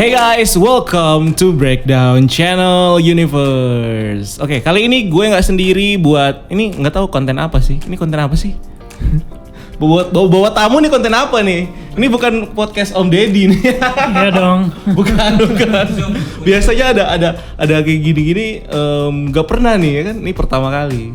Hey guys, welcome to Breakdown Channel Universe. Oke, kali ini gue nggak sendiri buat ini nggak tahu konten apa sih. Ini konten apa sih? bawa tamu nih konten apa nih? Ini bukan podcast Om Deddy nih. Iya dong. bukan. Biasanya ada kayak gini-gini nggak pernah nih ya kan? Ini pertama kali.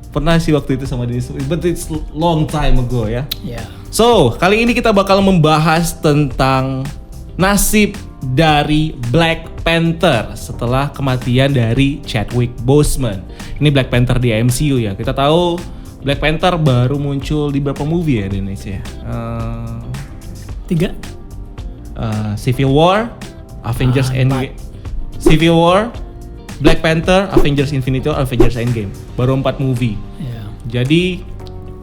Pernah sih waktu itu sama Dennis, but it's long time ago ya. Yeah. So, kali ini kita bakal membahas tentang nasib dari Black Panther setelah kematian dari Chadwick Boseman. Ini Black Panther di MCU ya. Kita tahu Black Panther baru muncul di berapa movie ya di Indonesia? 3. Civil War, Avengers Endgame. Civil War, Black Panther, Avengers Infinity War, Avengers Endgame. Baru 4 movie. Yeah. Jadi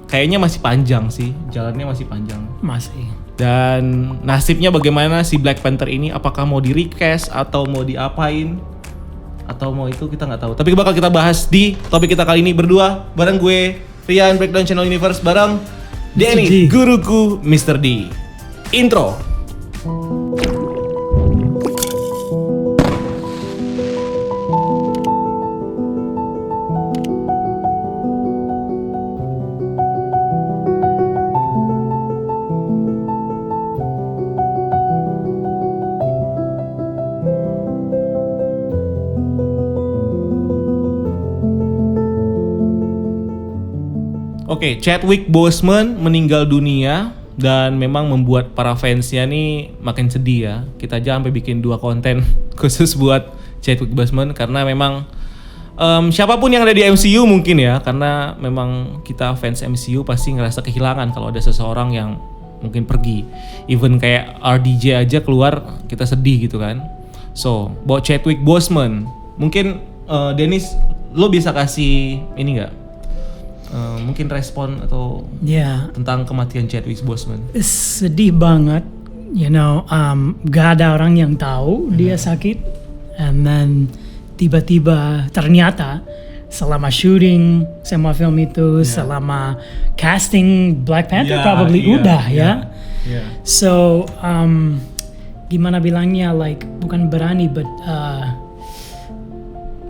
kayaknya masih panjang sih, jalannya masih panjang. Masih. Dan nasibnya bagaimana si Black Panther ini? Apakah mau di recast atau mau diapain? Atau mau itu kita nggak tahu. Tapi bakal kita bahas di topik kita kali ini berdua. Bareng gue, Rian, Breakdown Channel Universe. Bareng Denny, guruku Mr. D. Intro. Oke, Chadwick Boseman meninggal dunia dan memang membuat para fansnya nih makin sedih ya. Kita aja sampai bikin 2 konten khusus buat Chadwick Boseman karena memang siapapun yang ada di MCU mungkin ya, karena memang kita fans MCU pasti ngerasa kehilangan kalau ada seseorang yang mungkin pergi. Even kayak RDJ aja keluar kita sedih gitu kan. So, buat Chadwick Boseman, mungkin Dennis, lo bisa kasih ini nggak? Mungkin respon atau tentang kematian Chadwick Boseman. Sedih banget, gak ada orang yang tahu dia sakit, and then tiba-tiba ternyata selama shooting semua film itu, selama casting Black Panther udah ya. So gimana bilangnya, like bukan berani, but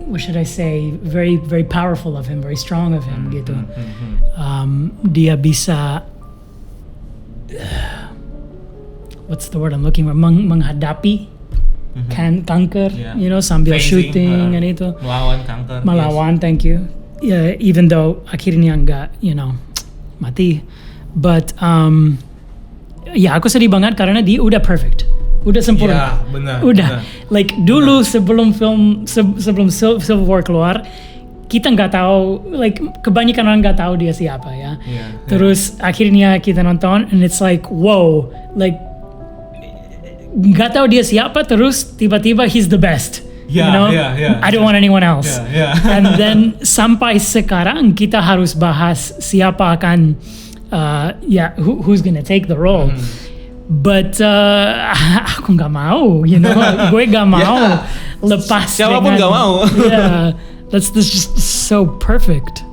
what should I say, very very powerful of him, very strong of him gitu. Dia bisa what's the word I'm looking for, menghadapi kanker, sambil facing, shooting dan itu melawan kanker. Thank you. Even though akhirnya enggak, mati. But aku sedih banget karena dia udah perfect. Udah sempurna. Ya, benar. Udah. Like dulu sebelum Civil War keluar, kita nggak tahu, like kebanyakan orang nggak tahu dia siapa ya. Terus akhirnya kita nonton and it's like wow, like nggak tahu dia siapa, terus tiba-tiba he's the best. I don't want anyone else. And then sampai sekarang kita harus bahas siapa akan who's gonna take the role. But aku nggak mau, gue nggak mau lepas. Siapapun nggak mau. That's just so perfect.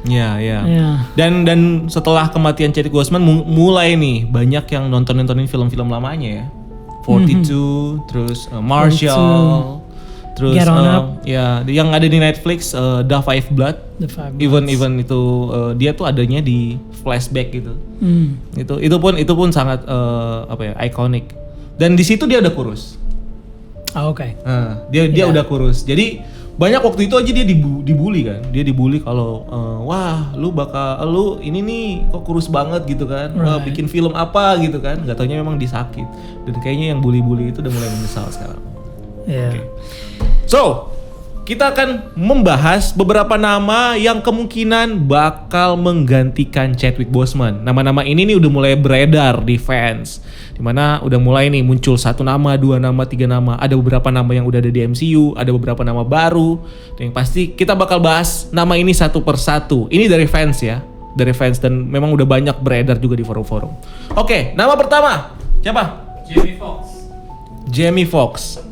Dan setelah kematian Chadwick Boseman mulai nih banyak yang nontonin film-film lamanya ya. 42, terus Marshall, terus Get On Up. Yang ada di Netflix, The Five Blood. Even itu dia tuh adanya di flashback gitu. Itu pun sangat iconic. Dan di situ dia udah kurus. Oke. Dia udah kurus. Jadi banyak waktu itu aja dia dibully kan. Dia dibully kalau wah, lu ini nih kok kurus banget gitu kan. Wah, bikin film apa gitu kan. Enggak taunya memang disakit. Dan kayaknya yang bully-bully itu udah mulai menyesal sekarang. Okay. So, kita akan membahas beberapa nama yang kemungkinan bakal menggantikan Chadwick Boseman. Nama-nama ini nih udah mulai beredar di fans. Dimana udah mulai nih muncul 1 nama, 2 nama, 3 nama. Ada beberapa nama yang udah ada di MCU, ada beberapa nama baru. Dan yang pasti kita bakal bahas nama ini satu persatu. Ini dari fans ya. Dari fans, dan memang udah banyak beredar juga di forum-forum. Oke, nama pertama. Siapa? Jamie Foxx.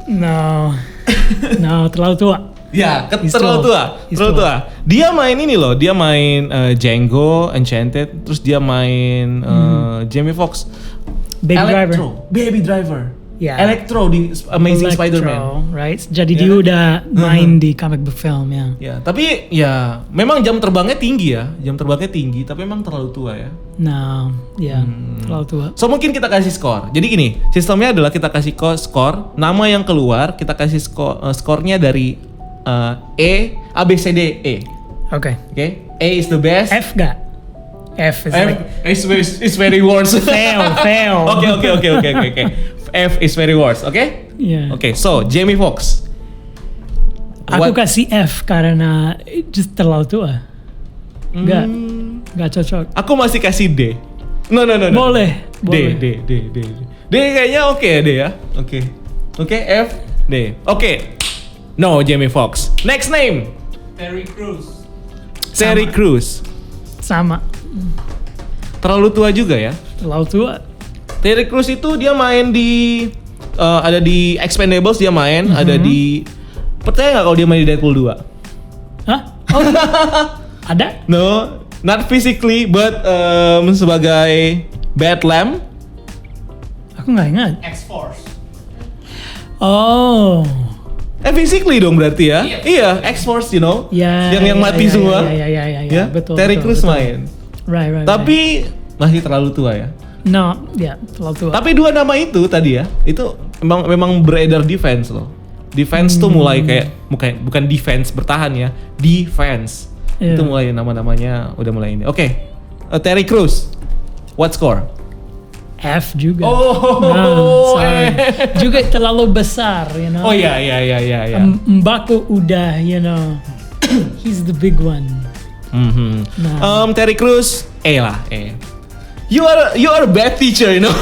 No, terlalu tua. Ya, terlalu tua. Dia main ini loh, dia main Django Unchained, terus dia main Jamie Foxx. Baby Driver. Ya. Electro di Amazing Electro, Spider-Man. right? Jadi dia udah main di comic book film ya. Ya, tapi ya memang jam terbangnya tinggi ya. Jam terbangnya tinggi, tapi memang terlalu tua ya. Nah, ya terlalu tua. So mungkin kita kasih skor. Jadi gini, sistemnya adalah kita kasih skor, nama yang keluar kita kasih skornya dari A B C D E. Oke. Oke. A is the best. F gak? F is very worse. fail. Oke. F is very worse, oke? Yeah. Oke, so Jamie Foxx. Aku kasih F karena just terlalu tua. Gak cocok. Aku masih kasih D. No. Boleh. D kayaknya oke ya D ya. Oke, F, D. Oke. No, Jamie Foxx. Next name. Terry Crews. Terry Crews. Sama. Terlalu tua juga ya. Terlalu tua. Terry Crews itu dia main di ada di Expendables dia main, ada di percaya nggak kalau dia main di Deadpool 2? Hah? Oh, ada? No, not physically, but sebagai Bad Lamb. Aku nggak ingat. X-Force. Oh. Physically dong berarti ya? Iya, X-Force, you know, yang mati semua. Ya, betul. Terry Crews main. Right. Tapi masih terlalu tua ya. No, ya terlalu tua. Tapi dua nama itu tadi ya, itu memang beredar defense loh. Defense tuh mulai kayak bukan defense bertahan ya, defense. Yeah. Itu mulai nama-namanya udah mulai ini. Oke. Terry Crews. What score? F juga. Oh, sorry. Juga terlalu besar, you know. Oh iya. Mbaku udah, you know. He's the big one. Nah. Terry Crews, lah. You are a bad teacher, you know.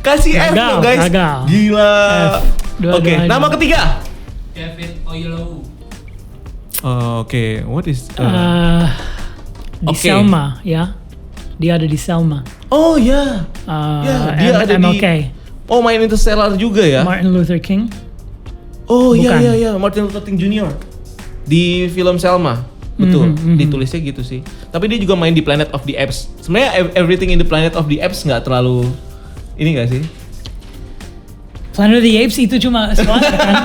Kasih F Gagal, loh guys. gagal. Gila. Oke, Dua-duanya. nama ketiga. David Oyelowo. Oke, what is Di Oke. Selma, ya. Dia ada di Selma. Oh ya. Dia ada MLK. di main Interstellar juga ya. Martin Luther King. Oh Bukan. iya, Martin Luther King Jr. Di film Selma. Betul, ditulisnya gitu sih. Tapi dia juga main di Planet of the Apes. Sebenarnya everything in the Planet of the Apes nggak terlalu ini nggak sih? Planet of the Apes itu cuma suara kan?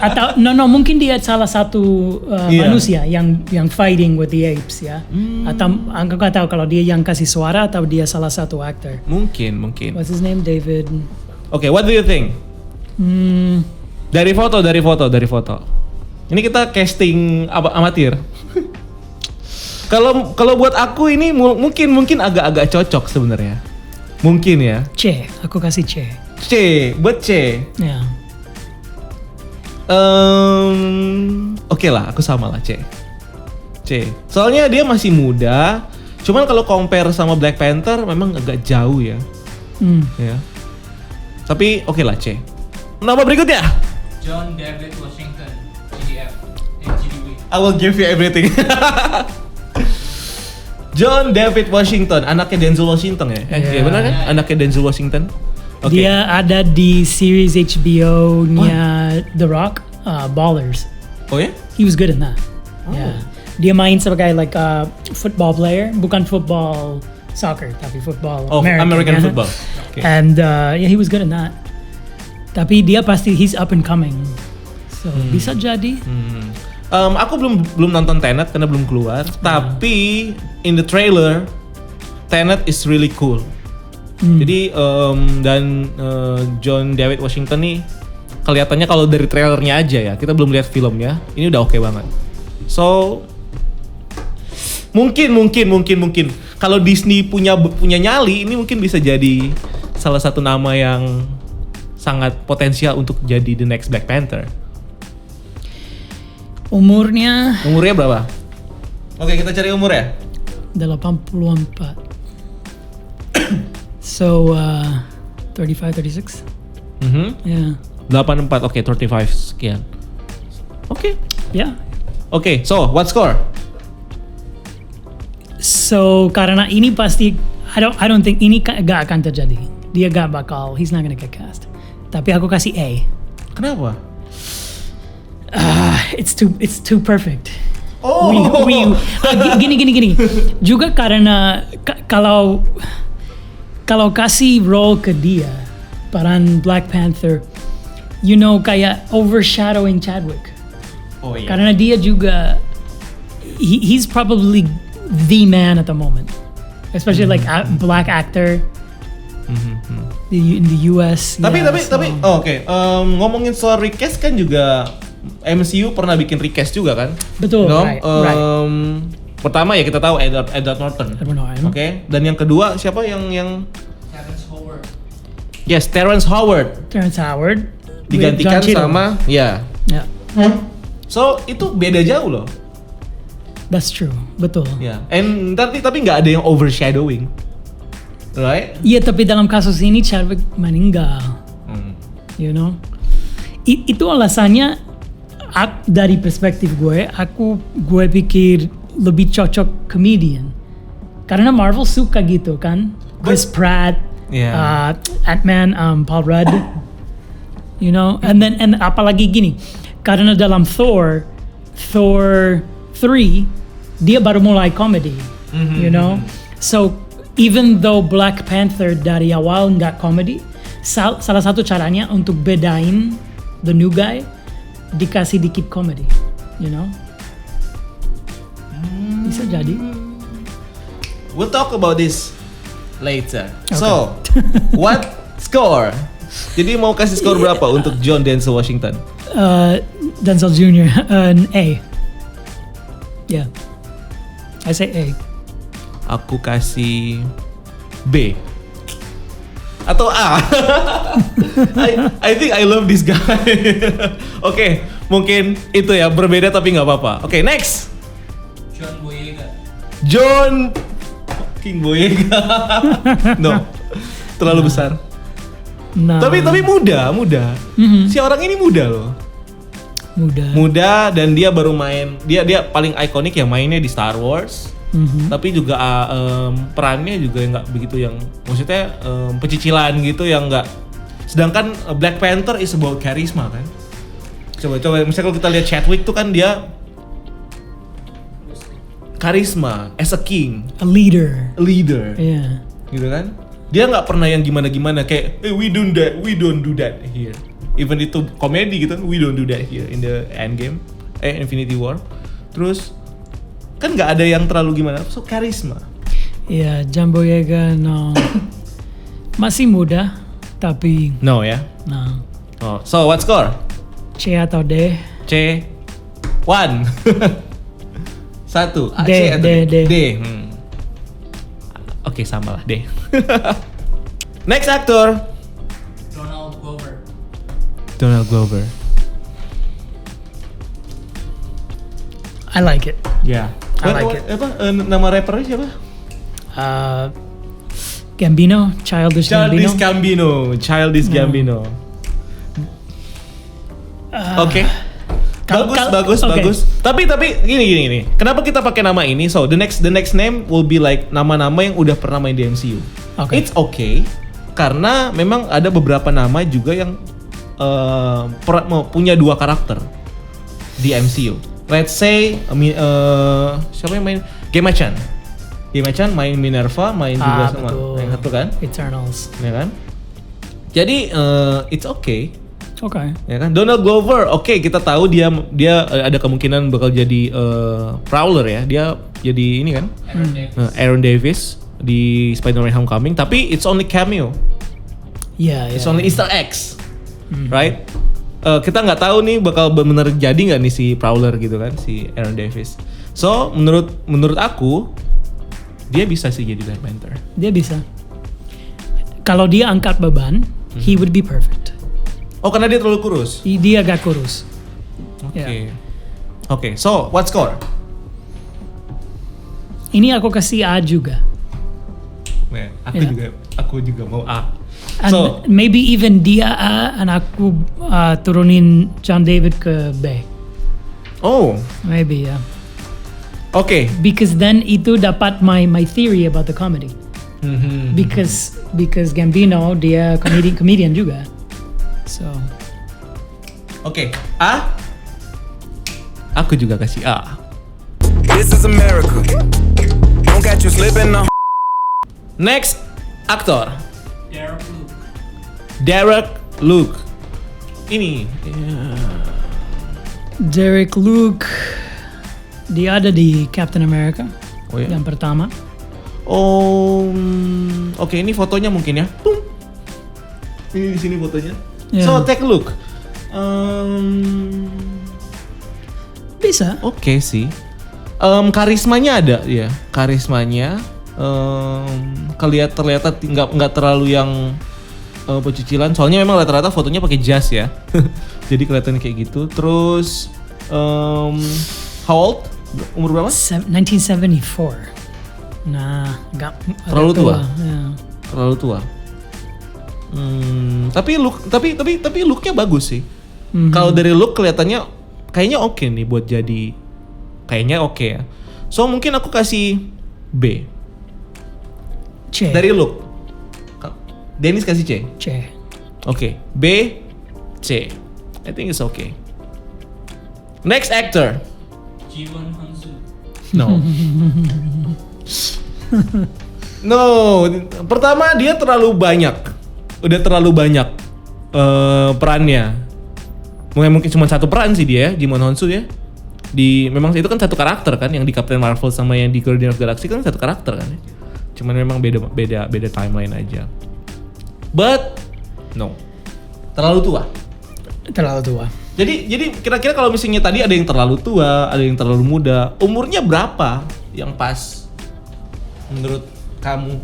Atau no, mungkin dia salah satu manusia yang fighting with the apes ya. Atau aku nggak tahu kalau dia yang kasih suara atau dia salah satu actor. Mungkin. What's his name? David. Oke, what do you think? Dari foto. Ini kita casting amatir. Kalau buat aku ini mungkin agak-agak cocok sebenarnya. Mungkin ya. C. Aku kasih C. Buat C. Ya. Oke lah, aku sama lah C. Soalnya dia masih muda. Cuman kalau compare sama Black Panther memang agak jauh ya. Ya. Tapi oke lah C. Nama berikutnya. John David Washington. GDF. GDW. I will give you everything. John David Washington, anaknya Denzel Washington ya? Iya benar kan? Anaknya Denzel Washington. Okay. Dia ada di series HBO-nya The Rock, Ballers. Oh ya? He was good in that. Yeah. Dia main sebagai like a football player, bukan football soccer, tapi football American ya. football. Okay. And he was good in that. Tapi dia pasti he's up and coming. So bisa jadi. Aku belum nonton Tenet karena belum keluar. Tapi in the trailer, Tenet is really cool. Jadi dan John David Washington nih kelihatannya kalau dari trailernya aja ya, kita belum lihat filmnya. Ini udah oke banget. So mungkin kalau Disney punya nyali, ini mungkin bisa jadi salah satu nama yang sangat potensial untuk jadi the next Black Panther. Umurnya berapa? Oke, kita cari umur ya. 84. So 35, 36. Yeah. 84. Oke, 35 sekian. Oke. Yeah. Oke, so what score? So karena ini pasti I don't think ini gak akan terjadi. Dia gak bakal, he's not gonna get cast. Tapi aku kasih A. Kenapa? It's too perfect. Oh. Gini. Juga karena kalau kalau kasih role ke dia, peran Black Panther, kayak overshadowing Chadwick. Oh iya. Karena dia juga, he's probably the man at the moment, especially like a black actor in the US. Tapi oke. Ngomongin soal request kan juga MCU pernah bikin request juga kan? Betul. Right. Pertama ya kita tahu Edward Norton. Oke. Dan yang kedua siapa yang Terrence Howard. Yes, Terrence Howard. Terrence Howard Digantikan with John Cheadle. sama ya. Yeah. So itu beda jauh loh. That's true. Betul. Ya. And tapi nggak ada yang overshadowing. Right? Iya, tapi dalam kasus ini Chadwick meninggal. Itu alasannya dari perspektif gue pikir lebih cocok comedian. Karena Marvel suka gitu kan. Chris Pratt, Ant-Man, Paul Rudd. And apalagi gini. Karena dalam Thor 3 dia baru mulai comedy. So even though Black Panther dari awal nggak comedy, salah satu caranya untuk bedain the new guy dikasih dikit comedy, bisa jadi. We'll talk about this later. Okay. So, what score? Jadi mau kasih skor berapa untuk John Denzel Washington? Denzel Jr. An A. Yeah, I say A. Aku kasih B. Atau A. I think I love this guy. Oke, mungkin itu ya, berbeda tapi nggak apa-apa. Oke, next. John Boyega. John King Boyega. No, terlalu besar. Nah. Tapi muda. Si orang ini muda loh. Muda dan dia baru main. Dia paling ikonik yang mainnya di Star Wars. Tapi juga perannya juga nggak begitu yang maksudnya pecicilan gitu yang nggak. Sedangkan Black Panther is about charisma kan. Coba misalnya kalau kita lihat Chadwick tuh kan dia karisma as a king, a leader. Yeah. Gitu kan. Dia nggak pernah yang gimana kayak we don't do that here. Even itu komedi gitu, we don't do that here in the Endgame, Infinity War. Terus kan nggak ada yang terlalu gimana, so karisma. Iya, John Boyega no. Masih muda, tapi No ya? no. Oh, so what score? C atau D? C 1 1 D, D. Oke, sama lah D. Next actor. Donald Glover. I like it. Yeah. I like it. Apa nama rappernya siapa? Gambino, Childish Gambino. Gambino. Oke. Bagus. Tapi gini. Kenapa kita pakai nama ini? So the next name will be like nama-nama yang udah pernah main di MCU. Okay. It's okay karena memang ada beberapa nama juga yang punya dua karakter di MCU. Let's say siapa yang main? Gemma-chan main Minerva, main juga sama yang satu kan? Eternals. Ya kan? Jadi it's okay. Okay. Ya kan? Donald Glover, oke, kita tahu dia ada kemungkinan bakal jadi Prowler ya. Dia jadi ini kan? Aaron Davis di Spider-Man Homecoming, tapi it's only cameo. It's only Easter eggs. Right? Kita nggak tahu nih bakal benar jadi nggak nih si Prowler gitu kan, si Aaron Davis. So menurut aku dia bisa sih jadi Black Panther. Dia bisa. Kalau dia angkat beban, he would be perfect. Oh, karena dia terlalu kurus. Dia agak kurus. Oke. So what score? Ini aku kasih A juga. Aku juga mau A. And maybe even dia A, and aku turunin John David ke B. Oh. Maybe ya. Okay. Because then itu dapat my theory about the comedy. Because Gambino dia comedian juga. So. Okay. A. Aku juga kasih A. This is America. Don't catch you slipping now. Next Aktor Derek Luke. Derek Luke. Ini Derek Luke, dia ada di Captain America Oh ya. yang pertama. Oke, ini fotonya mungkin ya. Tung. Ini di sini fotonya. Ya. So take a look. Bisa. Oke sih. Karismanya ada ya. Karismanya terlihat nggak terlalu yang pecicilan. Soalnya memang rata-rata fotonya pakai jas ya. Jadi kelihatan kayak gitu. Terus how old? Umur berapa? 1974. Nah, nggak Terlalu agak tua. Ya. Terlalu tua. Tapi looknya bagus sih. Kalau dari look kelihatannya kayaknya oke nih buat jadi kayaknya oke ya. So mungkin aku kasih B. C. Dari look. Dennis kasih C. C. Oke. B, C. I think it's okay. Next actor. Jiwon Hansu. No. No. Pertama dia terlalu banyak. Udah terlalu banyak perannya. Mungkin cuma satu peran sih dia, Jimon Honsu ya. Memang itu kan satu karakter kan, yang di Captain Marvel sama yang di Guardians of the Galaxy kan satu karakter kan. Cuman memang beda timeline aja. But no. Terlalu tua. Terlalu tua. Jadi kira-kira kalau misalnya tadi ada yang terlalu tua, ada yang terlalu muda, umurnya berapa yang pas menurut kamu?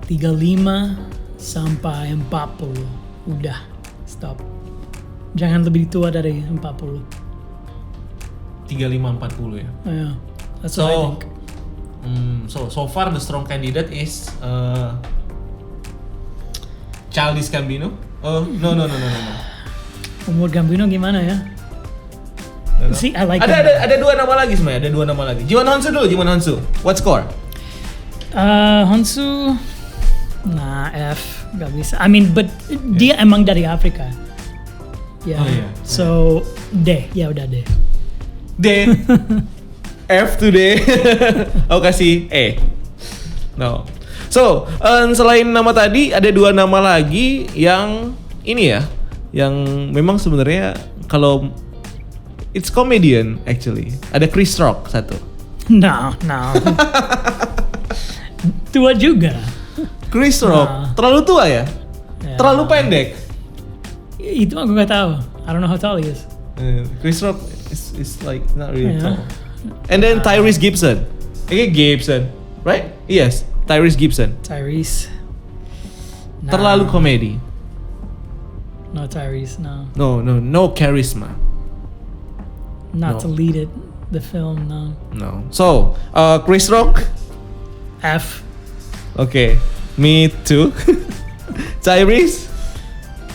35 sampai 40. Udah, stop. Jangan lebih tua dari 40. 35-40 ya. Yeah, that's what I think. So far the strong candidate is Childish Gambino. Oh, no. Umur Gambino gimana ya? See, I like him. Ada dua nama lagi sebenarnya, ada dua nama lagi. Jimon Honsu. What score? Honsu, nah F, gak bisa. I mean, but dia emang dari Afrika. Yeah. Oh, iya. So D, ya udah D. D. F today. Aku kasih E. No. So, selain nama tadi ada dua nama lagi yang ini ya, yang memang sebenarnya kalau it's comedian actually. Ada Chris Rock satu. No. Tua juga. Chris Rock terlalu tua ya? Ya. Terlalu pendek. Itu aku gak tahu. I don't know how tall he is. Chris Rock is like not really Yeah. tall. And then Tyrese Gibson. Gibson, right? Yes, Tyrese Gibson. Tyrese. Nah. Terlalu komedi. No Tyrese, no. No charisma. Not No. to lead it, the film, no. No. So, Chris Rock. F. Okay, me too. Tyrese.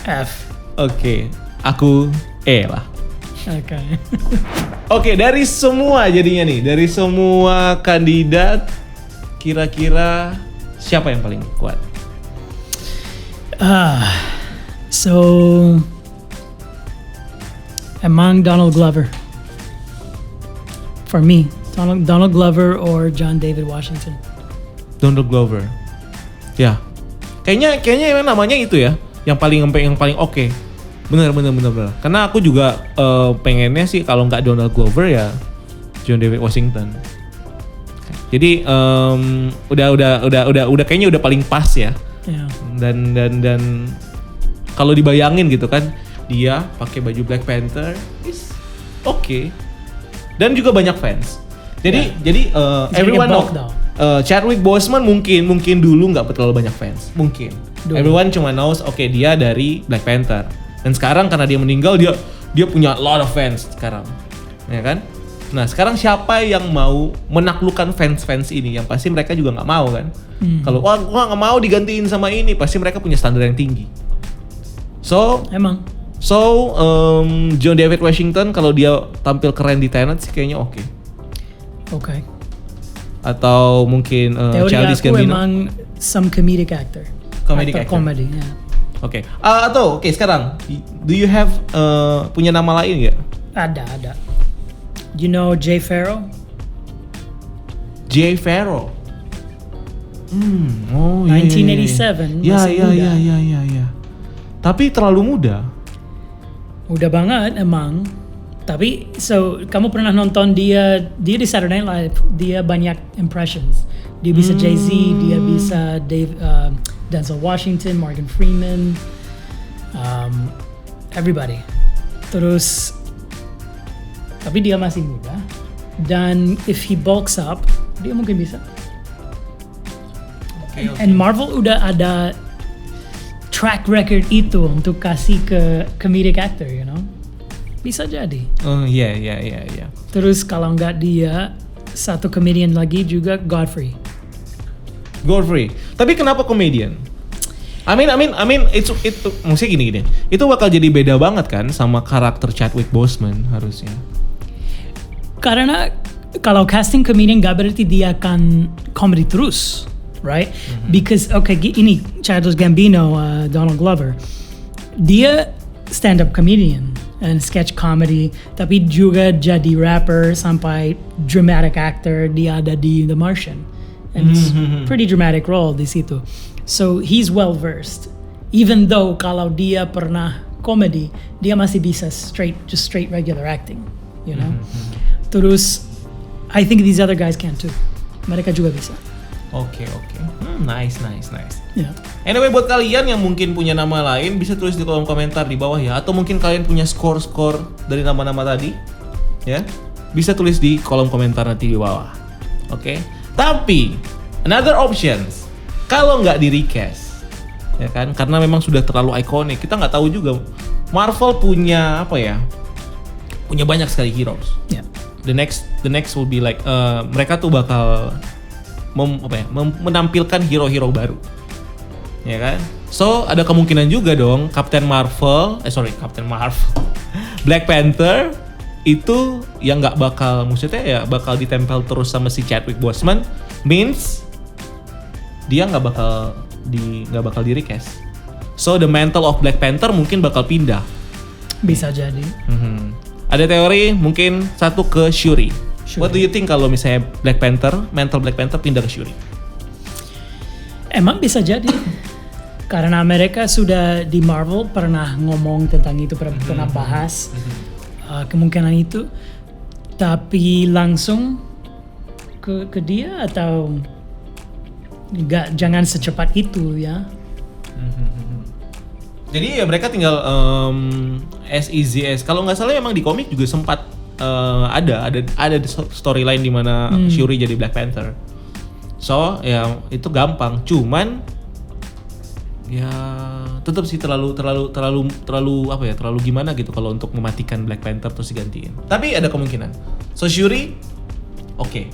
F. Okay, aku E lah. Okay. Oke, dari semua jadinya nih, dari semua kandidat, kira-kira siapa yang paling kuat? So among Donald Glover. For me, Donald Glover or John David Washington. Donald Glover. Ya, kayaknya emang namanya itu ya, yang paling oke. Bener. Karena aku juga pengennya sih kalau nggak Donald Glover ya John David Washington. Jadi udah kayaknya udah paling pas ya. Yeah. Dan kalau dibayangin gitu kan, dia pakai baju Black Panther is oke. Dan juga banyak fans. Jadi everyone know. Chadwick Boseman mungkin dulu nggak terlalu banyak fans, mungkin. Dulu. Everyone cuma knows oke, dia dari Black Panther. Dan sekarang karena dia meninggal dia punya lot of fans sekarang, ya kan? Nah sekarang siapa yang mau menaklukkan fans ini? Yang pasti mereka juga nggak mau kan? Kalau gua nggak mau digantiin sama ini, pasti mereka punya standar yang tinggi. So John David Washington kalau dia tampil keren di Tenet sih kayaknya oke. Okay. Atau mungkin Teori Childish aku Gambino. emang some comedic actor. Comedic actor. Comedy, yeah. Oke. Atau sekarang do you have punya nama lain nggak? Ada. You know Jay Farrow? Jay Farrow. Oh iya. 1987, Ya, masih muda. ya. Tapi terlalu muda. Udah banget emang. Tapi kamu pernah nonton dia di Saturday Night Live, dia banyak impressions. Dia bisa Jay-Z, dia bisa Denzel Washington, Morgan Freeman, everybody. Terus tapi dia masih muda, dan if he bulks up, dia mungkin bisa. Okay. And Marvel udah ada track record itu untuk kasih ke comedic actor, you know. Bisa jadi. Oh iya. Terus kalau nggak dia, satu comedian lagi juga, Godfrey. Tapi kenapa komedian? I mean itu maksudnya gini. Itu bakal jadi beda banget kan sama karakter Chadwick Boseman harusnya. Karena kalau casting comedian nggak berarti dia akan comedy terus, right? Because ini Childish Gambino, Donald Glover, dia stand up comedian and sketch comedy, tapi juga jadi rapper sampai dramatic actor. Dia ada di The Martian, and it's pretty dramatic role di situ. So he's well versed. Even though kalau dia pernah comedy, dia masih bisa just straight regular acting, you know. Terus I think these other guys can too. Mereka juga bisa. Oke. Nice. Yeah. Anyway, buat kalian yang mungkin punya nama lain, bisa tulis di kolom komentar di bawah ya. Atau mungkin kalian punya skor dari nama-nama tadi, ya, bisa tulis di kolom komentar nanti di bawah. Oke. Tapi another options, kalau nggak di recast, ya kan? Karena memang sudah terlalu ikonik. Kita nggak tahu juga. Marvel punya apa ya? Punya banyak sekali heroes. Yeah. The next will be like mereka tuh bakal menampilkan hero-hero baru, ya kan? So ada kemungkinan juga dong Captain Marvel, Black Panther itu yang nggak bakal, maksudnya ya bakal ditempel terus sama si Chadwick Boseman, means dia nggak bakal di recast. So the mantle of Black Panther mungkin bakal pindah. Bisa jadi. Ada teori mungkin satu ke Shuri. What do you think kalau misalnya mantle Black Panther pindah ke Shuri? Emang bisa jadi. Karena mereka sudah di Marvel pernah ngomong tentang itu, pernah bahas kemungkinan itu. Tapi langsung ke dia atau enggak, jangan secepat itu ya. Jadi ya mereka tinggal as easy as, kalau nggak salah emang di komik juga sempat ada storyline di mana Shuri jadi Black Panther. So ya itu gampang, cuman ya tetap sih terlalu apa ya, terlalu gimana gitu kalau untuk mematikan Black Panther terus digantiin. Tapi ada kemungkinan. So Shuri, oke.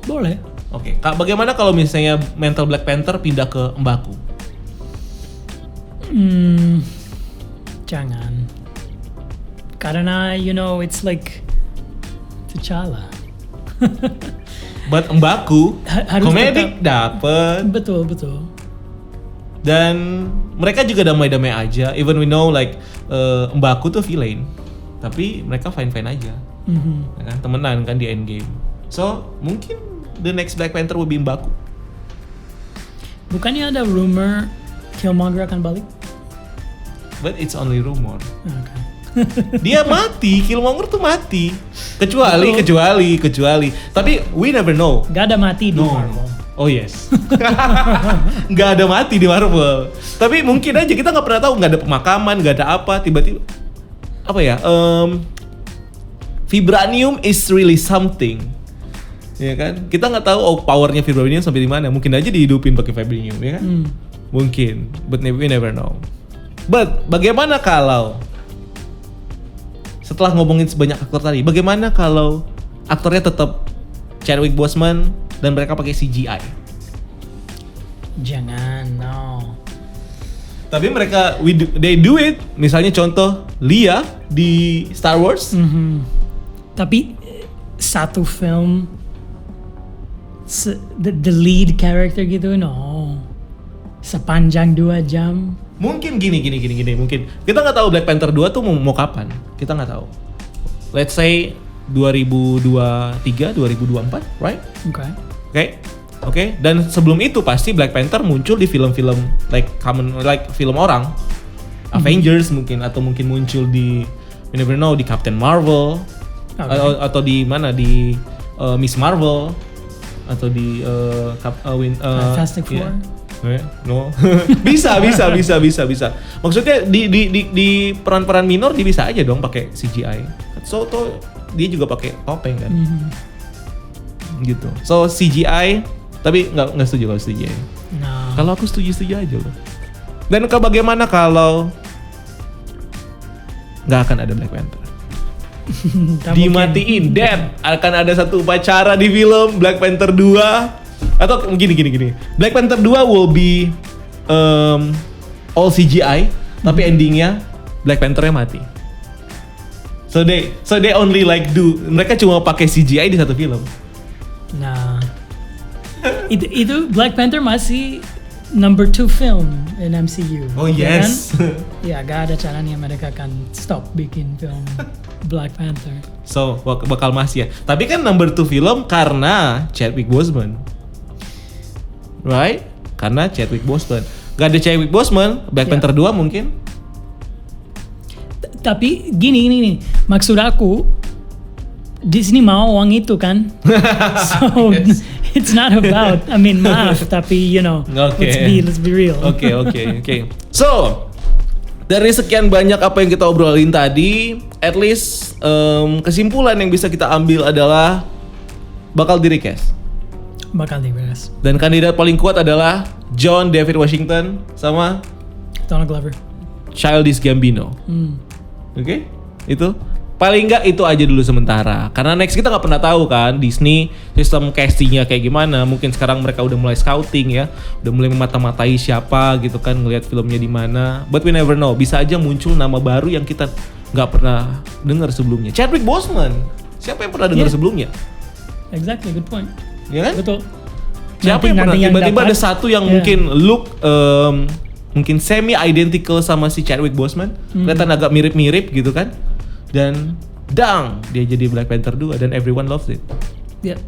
Boleh. Oke. Bagaimana kalau misalnya mantle Black Panther pindah ke M'Baku? Jangan. Karena it's like T'Challa. But M'Baku Harus komedik dapet. Betul. Dan mereka juga damai-damai aja. Even we know like M'Baku tuh villain, tapi mereka fine-fine aja. Ya kan? Temenan kan di Endgame. So mungkin the next Black Panther will be M'Baku. Bukannya ada rumor Killmonger akan balik? But it's only rumor. Okay. Dia mati, Killmonger tuh mati. Kecuali. Tapi we never know. Gak ada mati di Marvel. Oh yes. Gak ada mati di Marvel. Tapi mungkin aja, kita nggak pernah tahu. Nggak ada pemakaman, nggak ada apa. Tiba-tiba apa ya? Vibranium is really something. Ya kan? Kita nggak tahu powernya vibranium sampai di mana. Mungkin aja dihidupin pakai vibranium, ya kan? Mungkin. But we never know. But bagaimana kalau setelah ngomongin sebanyak aktor tadi, bagaimana kalau aktornya tetap Chadwick Boseman dan mereka pakai CGI? Jangan, no. Tapi mereka they do it. Misalnya contoh Leia di Star Wars. Tapi satu film the lead character gitu, no. Sepanjang 2 jam. Mungkin gini. Mungkin kita nggak tahu Black Panther 2 tuh mau kapan. Kita nggak tahu. Let's say 2023, 2024, right? Okay. Oke. Oke, dan sebelum itu pasti Black Panther muncul di film-film film orang, Avengers mungkin, atau mungkin muncul di you never know, di Captain Marvel, atau di mana, di Miss Marvel, atau di Fantastic Four. No. bisa. Maksudnya di peran-peran minor dia bisa aja dong pakai CGI. So tuh dia juga pakai topeng kan. Gitu. So CGI, tapi nggak setuju kalau CGI. Nah. Kalau aku setuju aja loh. Dan bagaimana kalau nggak akan ada Black Panther? Dimatiin, dead. Akan ada satu upacara di film Black Panther 2. Atau gini. Black Panther 2 will be all CGI, tapi endingnya Black Panther-nya mati. So they only mereka cuma pakai CGI di satu film. Nah, itu Black Panther masih number 2 film in MCU. Oh ya yes. Kan? Ya, gak ada caranya mereka akan stop bikin film Black Panther. So bakal masih ya. Tapi kan number 2 film karena Chadwick Boseman, right? Karena Chadwick Boseman. Gak ada Chadwick Boseman, Black Panther 2 mungkin. Tapi gini, maksud aku Disney mau uang itu kan. So yes. It's not about, maaf, tapi let's be real. Oke. So dari sekian banyak apa yang kita obrolin tadi, at least kesimpulan yang bisa kita ambil adalah bakal di-recast. Dan kandidat paling kuat adalah John David Washington sama Donald Glover, Childish Gambino. Oke, itu paling nggak itu aja dulu sementara. Karena next kita nggak pernah tahu kan Disney sistem castingnya kayak gimana. Mungkin sekarang mereka udah mulai scouting ya, udah mulai memata-matai siapa gitu kan, ngelihat filmnya di mana. But we never know, bisa aja muncul nama baru yang kita nggak pernah dengar sebelumnya. Chadwick Boseman, siapa yang pernah dengar sebelumnya? Exactly, good point. Ya kan? Betul. Siapa yang pernah tiba-tiba ada satu yang mungkin look mungkin semi identical sama si Chadwick Boseman, kelihatan agak mirip-mirip gitu kan, dan dia jadi Black Panther 2 dan everyone loves it. Ya,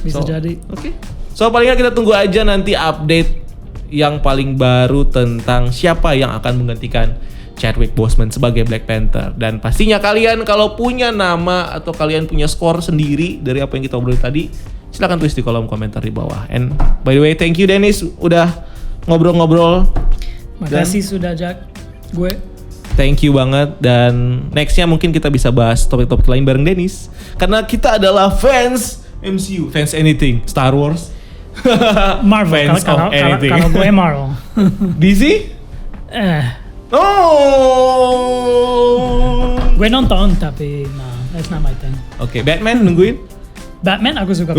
bisa jadi. Oke. So paling nggak kita tunggu aja nanti update yang paling baru tentang siapa yang akan menggantikan Chadwick Boseman sebagai Black Panther. Dan pastinya kalian kalau punya nama atau kalian punya skor sendiri dari apa yang kita obrolin tadi, silakan tulis di kolom komentar di bawah. And by the way, thank you Dennis udah ngobrol-ngobrol. Makasih sudah ajak gue. Thank you banget, dan nextnya mungkin kita bisa bahas topik-topik lain bareng Dennis. Karena kita adalah fans MCU, fans anything, Star Wars, Marvel, kalau gue Marvel. DC? Gue nonton tapi that's not my thing. Oke, Batman nungguin? Batman aku suka.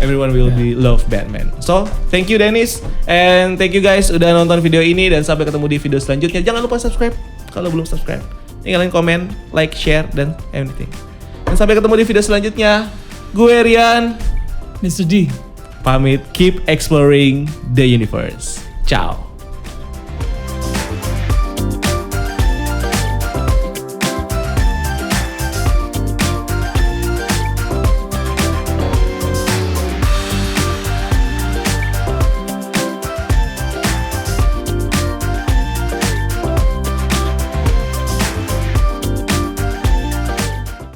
Everyone will be love Batman. So, thank you Dennis, and thank you guys udah nonton video ini, dan sampai ketemu di video selanjutnya. Jangan lupa subscribe kalau belum subscribe. Tinggalin komen, like, share, dan everything. Dan sampai ketemu di video selanjutnya. Gue Rian, Mr. D. pamit. Keep exploring the universe. Ciao.